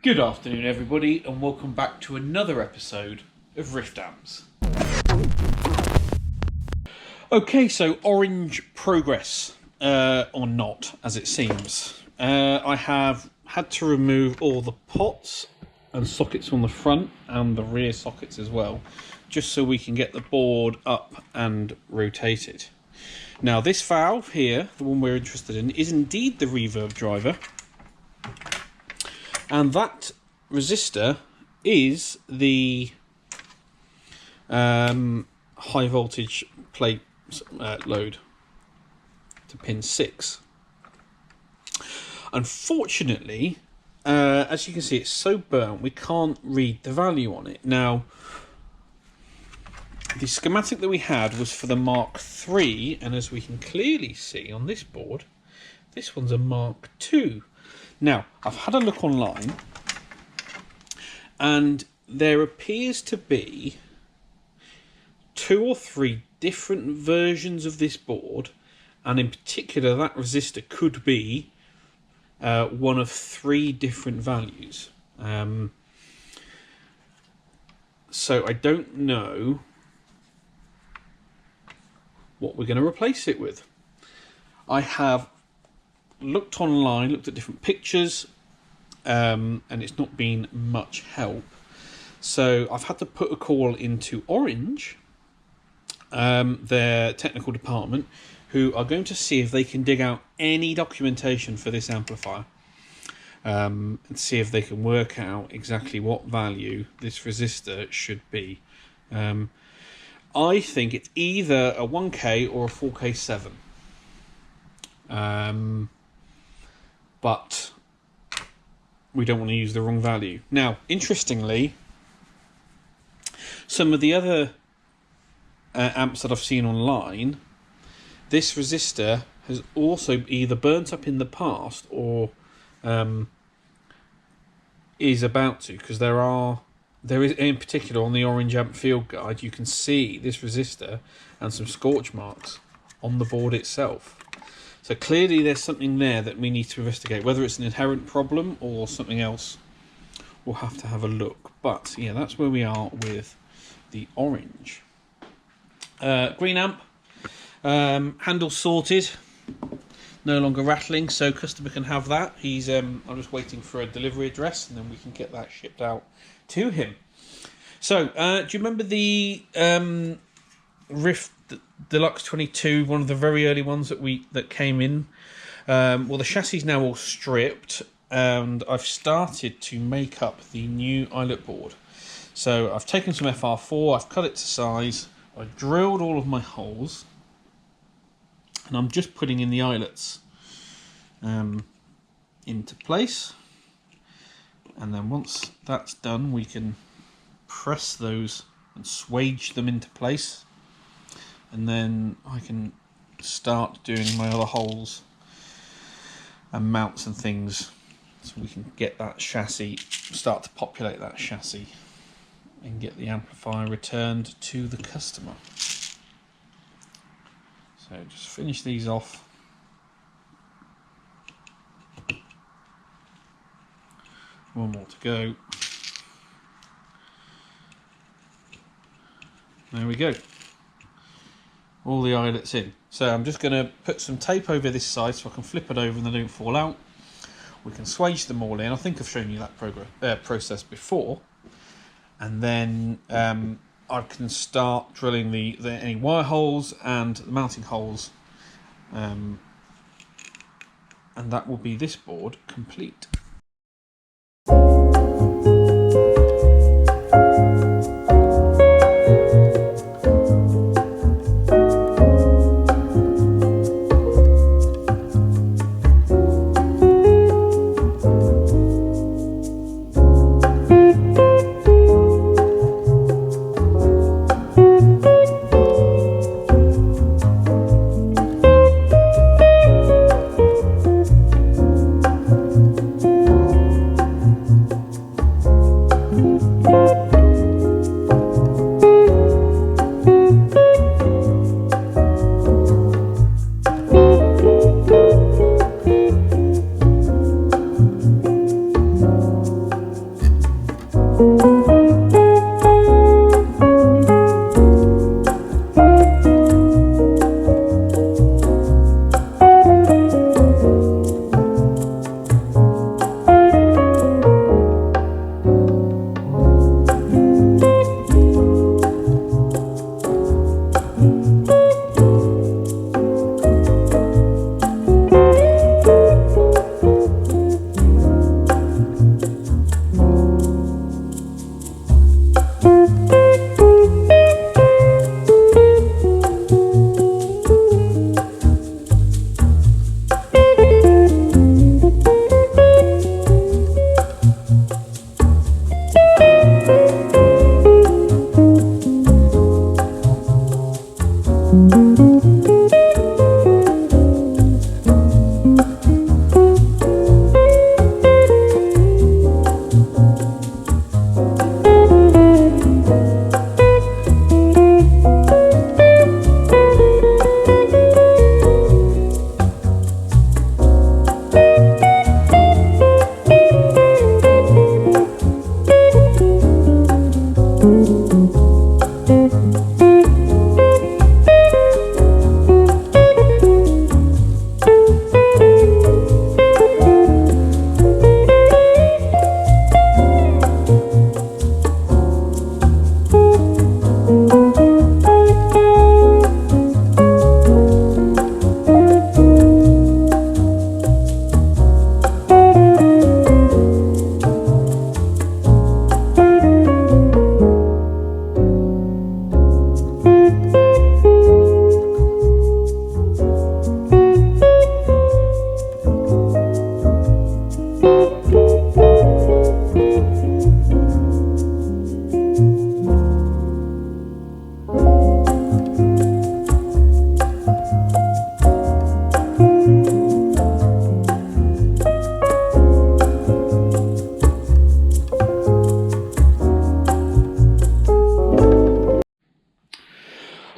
Good afternoon, everybody, and welcome back to another episode of Rift Amps. Okay, so orange progress, or not, as it seems. I have had to remove all the pots and sockets on the front and the rear sockets as well, just so we can get the board up and rotated. Now, this valve here, the one we're interested in, is indeed the reverb driver. And that resistor is the high voltage plate load to pin 6. Unfortunately, as you can see, it's so burnt we can't read the value on it. Now, the schematic that we had was for the Mark III, and as we can clearly see on this board, this one's a Mark II. Now, I've had a look online, and there appears to be 2 or 3 different versions of this board, and in particular that resistor could be one of 3 different values. So I don't know what we're going to replace it with. I have looked online, looked at different pictures, and it's not been much help. So I've had to put a call into Orange, their technical department, who are going to see if they can dig out any documentation for this amplifier, and see if they can work out exactly what value this resistor should be. I think it's either a 1K or a 4K7. But we don't want to use the wrong value. Now, interestingly, some of the other amps that I've seen online, this resistor has also either burnt up in the past or is about to, because there is, in particular on the Orange Amp Field Guide, you can see this resistor and some scorch marks on the board itself. So clearly there's something there that we need to investigate. Whether it's an inherent problem or something else, we'll have to have a look. But yeah, that's where we are with the Orange. Green amp, handle sorted, no longer rattling, so customer can have that. He's I'm just waiting for a delivery address, and then we can get that shipped out to him. So do you remember the Rift Deluxe 22, one of the very early ones that came in? Well, the chassis is now all stripped, and I've started to make up the new eyelet board. So I've taken some FR4, I've cut it to size, I've drilled all of my holes, and I'm just putting in the eyelets into place. And then once that's done, we can press those and swage them into place. And then I can start doing my other holes and mounts and things, so we can get that chassis, start to populate that chassis and get the amplifier returned to the customer. So just finish these off. One more to go. There we go. All the eyelets in. So I'm just going to put some tape over this side so I can flip it over and they don't fall out. We can swage them all in. I think I've shown you that process before. And then I can start drilling any wire holes and the mounting holes. And that will be this board complete.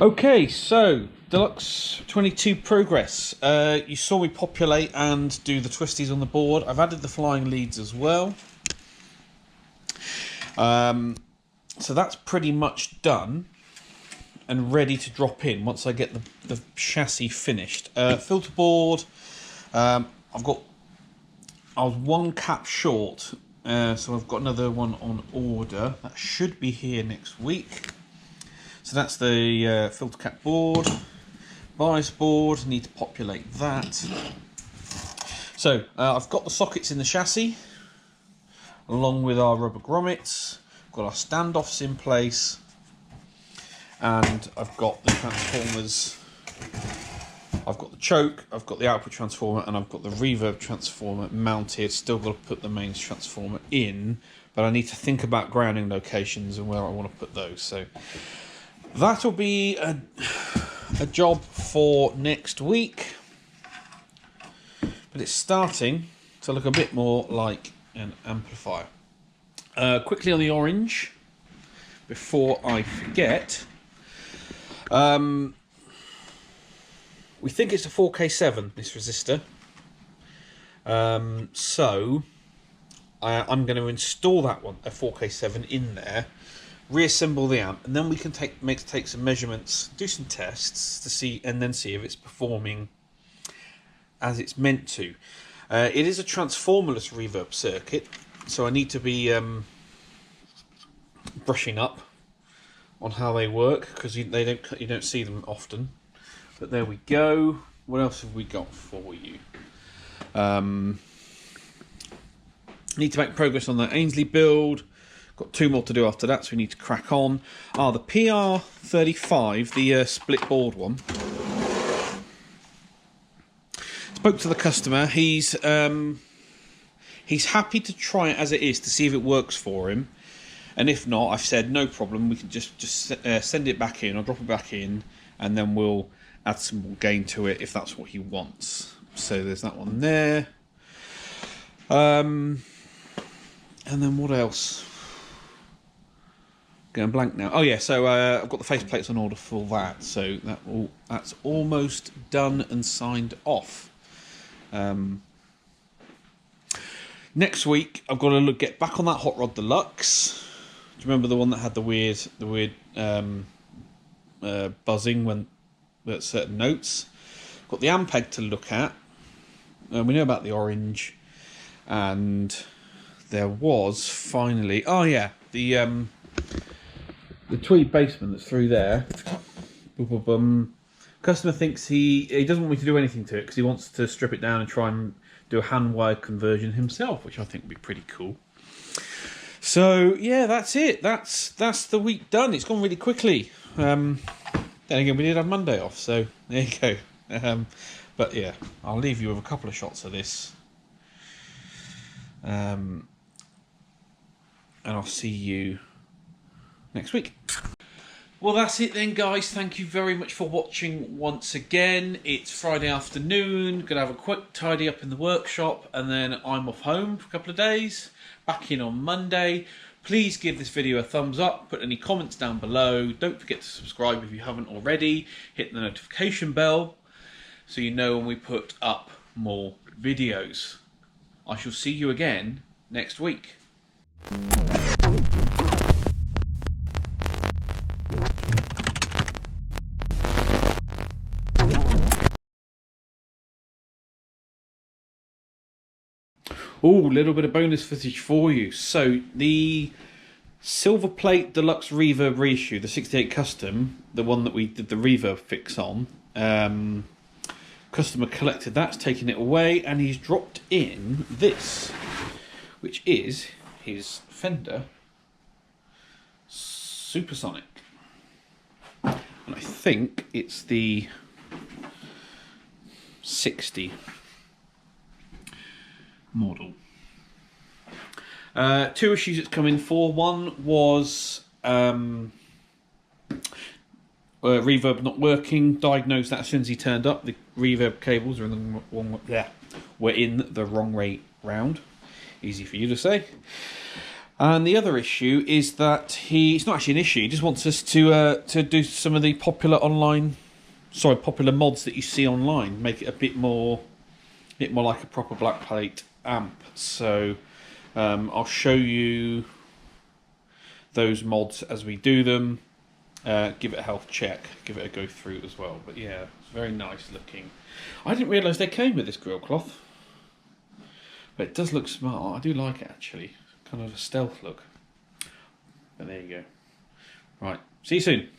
Okay, so Deluxe 22 progress. You saw me populate and do the twisties on the board. I've added the flying leads as well. So that's pretty much done and ready to drop in once I get the chassis finished. Filter board, I was one cap short, so I've got another one on order. That should be here next week. So that's the filter cap board, bias board, need to populate that. So I've got the sockets in the chassis, along with our rubber grommets, got our standoffs in place, and I've got the transformers. I've got the choke, I've got the output transformer, and I've got the reverb transformer mounted. Still got to put the mains transformer in, but I need to think about grounding locations and where I want to put those. So that'll be a job for next week, but it's starting to look a bit more like an amplifier. Quickly on the orange, before I forget, we think it's a 4K7, this resistor, so I'm going to install that one, a 4K7 in there, reassemble the amp, and then we can take some measurements, do some tests to see, and then see if it's performing as it's meant to. It is a transformerless reverb circuit, so I need to be brushing up on how they work, because you don't see them often. But there we go. What else have we got for you? Need to make progress on that Ainsley build. Got 2 more to do after that, so we need to crack on. The PR35, the split board one. Spoke to the customer. He's happy to try it as it is to see if it works for him. And if not, I've said no problem. We can just send it back in. I'll drop it back in, and then we'll add some more gain to it if that's what he wants. So there's that one there. And then what else? Going blank now. Oh yeah, so I've got the faceplates on order for that. So that's almost done and signed off. Next week I've got to get back on that Hot Rod Deluxe. you remember the one that had the weird buzzing when at certain notes? Got the Ampeg to look at. We know about the orange, and there was finally, oh yeah, the tweed basement that's through there. Customer thinks he doesn't want me to do anything to it because he wants to strip it down and try and do a hand-wired conversion himself, which I think would be pretty cool. So yeah, that's it. That's the week done. It's gone really quickly. Then again, we did have Monday off, so there you go. But yeah, I'll leave you with a couple of shots of this. And I'll see you next week. Well, that's it then, guys. Thank you very much for watching once again. It's Friday afternoon. Gonna have a quick tidy up in the workshop, and then I'm off home for a couple of days. Back in on Monday. Please give this video a thumbs up. Put any comments down below. Don't forget to subscribe if you haven't already. Hit the notification bell so you know when we put up more videos. I shall see you again next week. Oh, a little bit of bonus footage for you. So the silver plate deluxe reverb reissue, the 68 custom, the one that we did the reverb fix on, customer collected that's taken it away, and he's dropped in this, which is his Fender Supersonic. And I think it's the 60 model. Two issues it's come in for. One was reverb not working. Diagnosed that as soon as he turned up. The reverb cables are in the wrong, were in the wrong way round. Easy for you to say. And the other issue is that it's not actually an issue. He just wants us to do some of the popular mods that you see online. Make it a bit more like a proper black plate amp. So I'll show you those mods as we do them. Give it a health check, give it a go through as well. But yeah, it's very nice looking. I didn't realise they came with this grill cloth, but it does look smart. I do like it actually, kind of a stealth look. But there you go. Right, see you soon.